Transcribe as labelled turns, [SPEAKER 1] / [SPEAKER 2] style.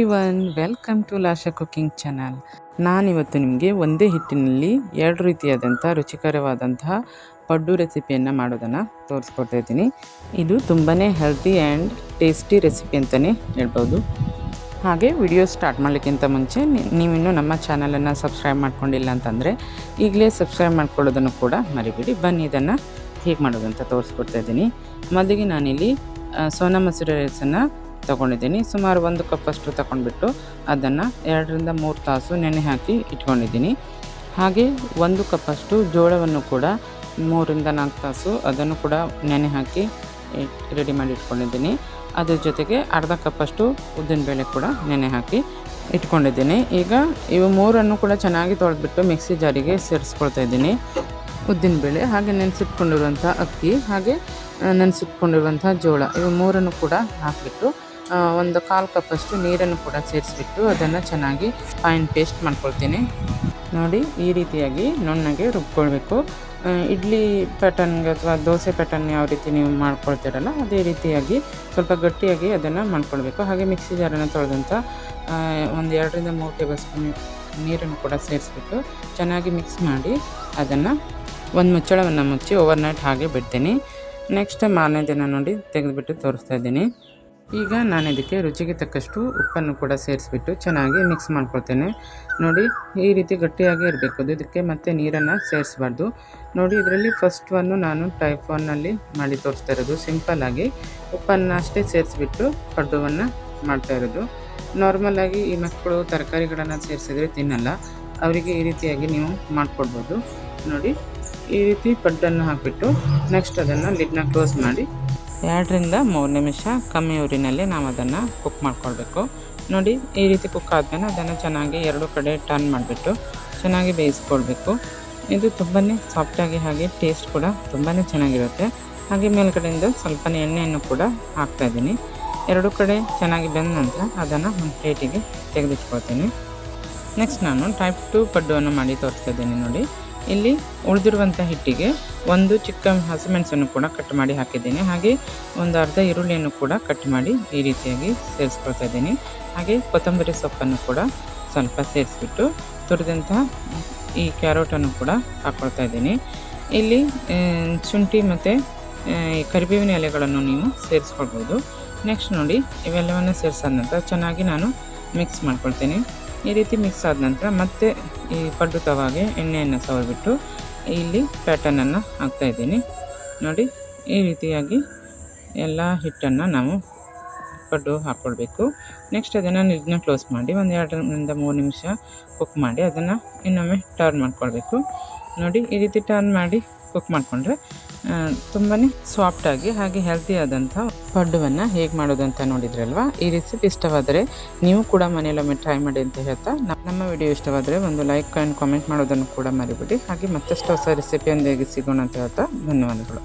[SPEAKER 1] Everyone, welcome to Lasha cooking channel. ನಾನಿವತ್ತು ನಿಮಗೆ ಒಂದೇ ಹಿಟ್ಟಿನಲ್ಲಿ 2 ರೀತಿಯಾದಂಥ ರುಚಿಕರವಾದಂತಹ ಪಡ್ಡು ರೆಸಿಪಿಯನ್ನು ಮಾಡೋದನ್ನು ತೋರಿಸ್ಕೊಡ್ತಾ ಇದ್ದೀನಿ. ಇದು ತುಂಬಾ ಹೆಲ್ತಿ ಆ್ಯಂಡ್ ಟೇಸ್ಟಿ ರೆಸಿಪಿ ಅಂತಲೇ ಹೇಳ್ಬೋದು. ಹಾಗೆ ವಿಡಿಯೋ ಸ್ಟಾರ್ಟ್ ಮಾಡಲಿಕ್ಕಿಂತ ಮುಂಚೆ ನೀವಿನ್ನೂ ನಮ್ಮ ಚಾನಲನ್ನು ಸಬ್ಸ್ಕ್ರೈಬ್ ಮಾಡ್ಕೊಂಡಿಲ್ಲ ಅಂತಂದರೆ ಈಗಲೇ ಸಬ್ಸ್ಕ್ರೈಬ್ ಮಾಡ್ಕೊಳ್ಳೋದನ್ನು ಕೂಡ ಮರಿಬೇಡಿ. ಬನ್ನಿ ಇದನ್ನು ಹೇಗೆ ಮಾಡೋದಂತ ತೋರಿಸ್ಕೊಡ್ತಾ ಇದ್ದೀನಿ. ಮೊದಲಿಗೆ ನಾನಿಲ್ಲಿ ಸೋನಾ ಮಸೂರಿ ರೈಸನ್ನು ತೊಗೊಂಡಿದ್ದೀನಿ. ಸುಮಾರು 1 ಕಪ್ಪಷ್ಟು ತಗೊಂಡ್ಬಿಟ್ಟು ಅದನ್ನು 2 ರಿಂದ 3 ತಾಸು ನೆನೆ ಹಾಕಿ ಇಟ್ಕೊಂಡಿದ್ದೀನಿ. ಹಾಗೆ 1 ಕಪ್ಪಷ್ಟು ಜೋಳವನ್ನು ಕೂಡ 3 ರಿಂದ 4 ತಾಸು ಅದನ್ನು ಕೂಡ ನೆನೆ ಹಾಕಿ ರೆಡಿ ಮಾಡಿ ಇಟ್ಕೊಂಡಿದ್ದೀನಿ. ಅದ್ರ ಜೊತೆಗೆ ಅರ್ಧ ಕಪ್ಪಷ್ಟು ಉದ್ದಿನಬೇಳೆ ಕೂಡ ನೆನೆ ಹಾಕಿ ಇಟ್ಕೊಂಡಿದ್ದೀನಿ. ಈಗ ಇವು 3 ಕೂಡ ಚೆನ್ನಾಗಿ ತೊಳೆದ್ಬಿಟ್ಟು ಮಿಕ್ಸಿ ಜಾರಿಗೆ ಸೇರಿಸ್ಕೊಳ್ತಾ ಇದ್ದೀನಿ. ಉದ್ದಿನಬೇಳೆ, ಹಾಗೆ ನೆನೆಸಿಟ್ಕೊಂಡಿರುವಂಥ ಅಕ್ಕಿ, ಹಾಗೆ ನೆನೆಸಿಟ್ಕೊಂಡಿರುವಂಥ ಜೋಳ, ಇವು 3 ಕೂಡ ಹಾಕಿಬಿಟ್ಟು 1/4 ಕಪ್ಪಷ್ಟು ನೀರನ್ನು ಕೂಡ ಸೇರಿಸ್ಬಿಟ್ಟು ಅದನ್ನು ಚೆನ್ನಾಗಿ ಫೈನ್ ಪೇಸ್ಟ್ ಮಾಡ್ಕೊಳ್ತೀನಿ. ನೋಡಿ, ಈ ರೀತಿಯಾಗಿ ನುಣ್ಣಗೆ ರುಬ್ಕೊಳ್ಬೇಕು. ಇಡ್ಲಿ ಪ್ಯಾಟರ್ನ್ಗೆ ಅಥವಾ ದೋಸೆ ಪ್ಯಾಟರ್ನ್ ಯಾವ ರೀತಿ ನೀವು ಮಾಡ್ಕೊಳ್ತೀರಲ್ಲ ಅದೇ ರೀತಿಯಾಗಿ ಸ್ವಲ್ಪ ಗಟ್ಟಿಯಾಗಿ ಅದನ್ನು ಮಾಡ್ಕೊಳ್ಬೇಕು. ಹಾಗೆ ಮಿಕ್ಸಿ ಜಾರನ್ನು ತೊಳೆದಂಥ 2 ರಿಂದ 3 ಟೇಬಲ್ ಸ್ಪೂನ್ ನೀರನ್ನು ಕೂಡ ಸೇರಿಸ್ಬಿಟ್ಟು ಚೆನ್ನಾಗಿ ಮಿಕ್ಸ್ ಮಾಡಿ ಅದನ್ನು ಒಂದು ಮುಚ್ಚಳವನ್ನು ಮುಚ್ಚಿ ಓವರ್ನೈಟ್ ಹಾಗೆ ಬಿಡ್ತೀನಿ. ನೆಕ್ಸ್ಟ್ ಮಾರನೇ ದಿನ ನೋಡಿ ತೆಗೆದುಬಿಟ್ಟು ತೋರಿಸ್ತಾ ಇದ್ದೀನಿ. ಈಗ ನಾನು ಇದಕ್ಕೆ ರುಚಿಗೆ ತಕ್ಕಷ್ಟು ಉಪ್ಪನ್ನು ಕೂಡ ಸೇರಿಸ್ಬಿಟ್ಟು ಚೆನ್ನಾಗಿ ಮಿಕ್ಸ್ ಮಾಡ್ಕೊಳ್ತೇನೆ. ನೋಡಿ, ಈ ರೀತಿ ಗಟ್ಟಿಯಾಗಿ ಇರಬೇಕು ಅದು. ಇದಕ್ಕೆ ಮತ್ತೆ ನೀರನ್ನು ಸೇರಿಸಬಾರ್ದು. ನೋಡಿ, ಇದರಲ್ಲಿ ಫಸ್ಟ್ ನಾನು ಟೈಪ್ 1ನಲ್ಲಿ ಮಾಡಿ ತೋರಿಸ್ತಾ ಇರೋದು. ಸಿಂಪಲ್ಲಾಗಿ ಉಪ್ಪನ್ನು ಅಷ್ಟೇ ಸೇರಿಸ್ಬಿಟ್ಟು ಪಡ್ಡುವನ್ನು ಮಾಡ್ತಾ ಇರೋದು. ನಾರ್ಮಲಾಗಿ ಈ ಮಕ್ಕಳು ತರಕಾರಿಗಳನ್ನು ಸೇರಿಸಿದ್ರೆ ತಿನ್ನಲ್ಲ, ಅವರಿಗೆ ಈ ರೀತಿಯಾಗಿ ನೀವು ಮಾಡಿಕೊಡ್ಬೋದು. ನೋಡಿ, ಈ ರೀತಿ ಪಡ್ಡನ್ನು ಹಾಕಿಬಿಟ್ಟು ನೆಕ್ಸ್ಟ್ ಅದನ್ನು ಲಿಡ್ನ ಕ್ಲೋಸ್ ಮಾಡಿ 2 ರಿಂದ 3 ನಿಮಿಷ ಕಮ್ಮಿ ಊರಿನಲ್ಲಿ ನಾವು ಅದನ್ನು ಕುಕ್ ಮಾಡ್ಕೊಳ್ಬೇಕು. ನೋಡಿ, ಈ ರೀತಿ ಕುಕ್ ಆದಮೇಲೆ ಅದನ್ನು ಚೆನ್ನಾಗಿ 2 ಕಡೆ ಟರ್ನ್ ಮಾಡಿಬಿಟ್ಟು ಚೆನ್ನಾಗಿ ಬೇಯಿಸ್ಕೊಳ್ಬೇಕು. ಇದು ತುಂಬಾ ಸಾಫ್ಟಾಗಿ ಹಾಗೆ ಟೇಸ್ಟ್ ಕೂಡ ತುಂಬಾ ಚೆನ್ನಾಗಿರುತ್ತೆ. ಹಾಗೆ ಮೇಲ್ಗಡೆಯಿಂದ ಸ್ವಲ್ಪ ಎಣ್ಣೆಯನ್ನು ಕೂಡ ಹಾಕ್ತಾಯಿದ್ದೀನಿ. 2 ಕಡೆ ಚೆನ್ನಾಗಿ ಬೆಂದ ನಂತರ ಅದನ್ನು ಒಂದು ಪ್ಲೇಟಿಗೆ ತೆಗೆದಿಟ್ಕೊಳ್ತೀನಿ. ನೆಕ್ಸ್ಟ್ ನಾನು ಟೈಪ್ 2 ಪಡ್ಡುವನ್ನು ಮಾಡಿ ತೋರಿಸ್ತಾ ಇದ್ದೀನಿ. ನೋಡಿ, ಇಲ್ಲಿ ಉಳಿದಿರುವಂಥ ಹಿಟ್ಟಿಗೆ 1 ಚಿಕ್ಕ ಹಸಿಮೆಣಸನ್ನು ಕೂಡ ಕಟ್ ಮಾಡಿ ಹಾಕಿದ್ದೀನಿ. ಹಾಗೆ ಒಂದು ಅರ್ಧ ಈರುಳ್ಳಿಯನ್ನು ಕೂಡ ಕಟ್ ಮಾಡಿ ಈ ರೀತಿಯಾಗಿ ಸೇರಿಸ್ಕೊಳ್ತಾ ಇದ್ದೀನಿ. ಹಾಗೆ ಕೊತ್ತಂಬರಿ ಸೊಪ್ಪನ್ನು ಕೂಡ ಸ್ವಲ್ಪ ಸೇರಿಸ್ಬಿಟ್ಟು ತುರಿದಂಥ ಈ ಕ್ಯಾರೋಟನ್ನು ಕೂಡ ಹಾಕ್ಕೊಳ್ತಾ ಇದ್ದೀನಿ. ಇಲ್ಲಿ ಶುಂಠಿ ಮತ್ತು ಕರಿಬೇವಿನ ಎಲೆಗಳನ್ನು ನೀವು ಸೇರಿಸ್ಕೊಳ್ಬೋದು. ನೆಕ್ಸ್ಟ್ ನೋಡಿ, ಇವೆಲ್ಲವನ್ನು ಸೇರಿಸಾದ ನಂತರ ಚೆನ್ನಾಗಿ ನಾನು ಮಿಕ್ಸ್ ಮಾಡ್ಕೊಳ್ತೀನಿ. ಈ ರೀತಿ ಮಿಕ್ಸ್ ಆದ ನಂತರ ಮತ್ತೆ ಈ ಪಡ್ಡು ತವಾಗೆ ಎಣ್ಣೆಯನ್ನು ಸವರ್ಬಿಟ್ಟು ಇಲ್ಲಿ ಪ್ಯಾಟರ್ನನ್ನು ಹಾಕ್ತಾಯಿದ್ದೀನಿ. ನೋಡಿ, ಈ ರೀತಿಯಾಗಿ ಎಲ್ಲ ಹಿಟ್ಟನ್ನು ನಾವು ಪಡ್ಡು ಹಾಕ್ಕೊಳ್ಬೇಕು. ನೆಕ್ಸ್ಟ್ ಅದನ್ನು ಲಿಡ್ನ ಕ್ಲೋಸ್ ಮಾಡಿ 2 ರಿಂದ 3 ನಿಮಿಷ ಕುಕ್ ಮಾಡಿ ಅದನ್ನು ಇನ್ನೊಮ್ಮೆ ಟರ್ನ್ ಮಾಡ್ಕೊಳ್ಬೇಕು. ನೋಡಿ, ಈ ರೀತಿ ಟರ್ನ್ ಮಾಡಿ ಕುಕ್ ಮಾಡಿಕೊಂಡ್ರೆ ತುಂಬಾ ಸಾಫ್ಟಾಗಿ ಹಾಗೆ ಹೆಲ್ತಿ ಆದಂಥ ಪಡ್ಡುವನ್ನು ಹೇಗೆ ಮಾಡೋದಂತ ನೋಡಿದ್ರಲ್ವ. ಈ ರೆಸಿಪಿ ಇಷ್ಟವಾದರೆ ನೀವು ಕೂಡ ಮನೆಯಲ್ಲೊಮ್ಮೆ ಟ್ರೈ ಮಾಡಿ ಅಂತ ಹೇಳ್ತಾ, ನಮ್ಮ ವಿಡಿಯೋ ಇಷ್ಟವಾದರೆ ಒಂದು ಲೈಕ್ ಆ್ಯಂಡ್ ಕಾಮೆಂಟ್ ಮಾಡೋದನ್ನು ಕೂಡ ಮರಿಬೇಡಿ. ಹಾಗೆ ಮತ್ತಷ್ಟು ಹೊಸ ರೆಸಿಪಿಯೊಂದಿಗೆ ಸಿಗೋಣ ಅಂತ ಹೇಳ್ತಾ ಧನ್ಯವಾದಗಳು.